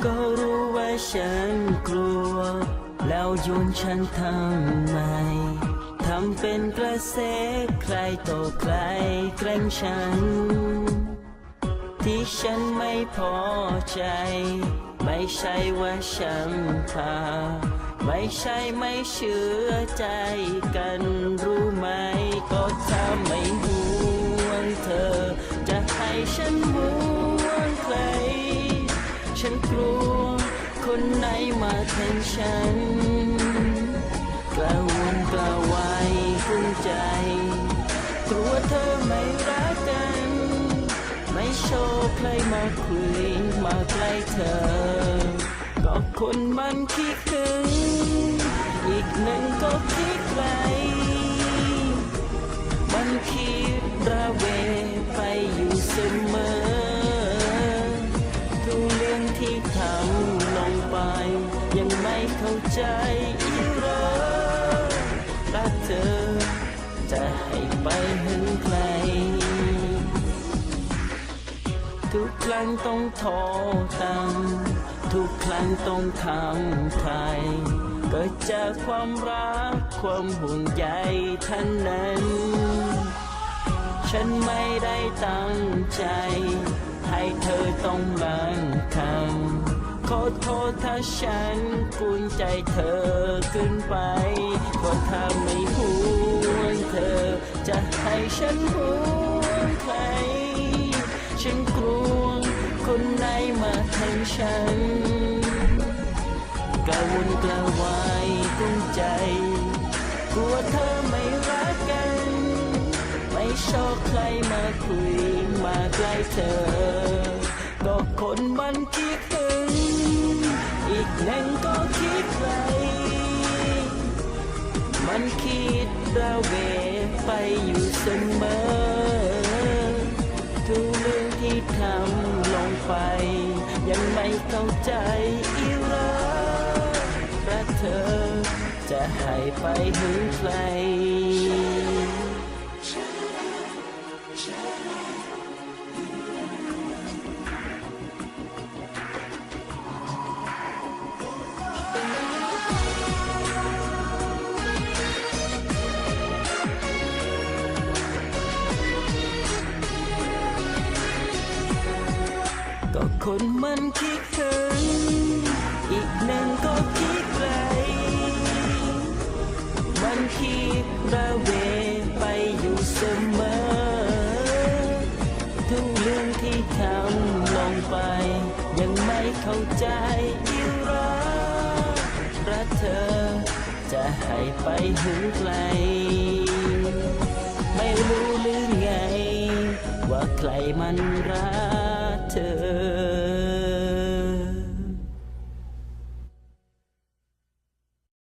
ก็รู้ว่าฉันกลัวแล้วโยนฉันทำไมทำเป็นกระแสใครต่อใครแกล้งฉันที่ฉันไม่พอใจไม่ใช่ว่าฉันพาไม่ใช่ไม่เชื่อใจกันรู้ไหมก็ถ้าไม่ห่วงเธอจะให้ฉันห่วงใครฉันกลัวคนไหนมาแทนฉันกระวนกระวายกุ้งใจกลัวเธอไม่รักกันไม่โชว์ใครมาคุยมาใกล้เธอก็คนมันขี้หึงอีกหนึ่งก็ขี้ไกลมันคิดระเวไปอยู่เสมอทุกเรื่องที่ทำลงไปยังไม่เข้าใจอีกเหรอรักเธอจะให้ไปหึงใครทุกครั้งต้องโทรตามทุกครั้งต้องทำไทยเกิดจากความรักความห่วงใยท่านนั้นฉันไม่ได้ตั้งใจให้เธอต้องบังคับขอโทษถ้าฉันกุนใจเธอเกินไปก็ถ้าไม่ห่วงเธอจะให้ฉันห่วงใครฉันกลัวคนไหนมาแทนฉันกระวนกระวายกุ้งใจกลัวเธอไม่รักกันไม่ชอบใครมาคุยมาใกล้เธอก็คนมันคิดถึงอีกหนึ่งก็คิดไกลมันคิดระเวไปอยู่เสมอทุกเรื่องที่ทำลงไปยังไม่เข้าใจอีกเหรอรักเธอจะให้ไปหึงใครก็คนมันคิดถึงอีกหนึ่งก็คิดไกลมันคิดระเวไปอยู่เสมอทุกเรื่องที่ทำลงไปยังไม่เข้าใจอีกเหรอรักเธอจะให้ไปหึงใครไม่รู้หรือไงว่าใครมัน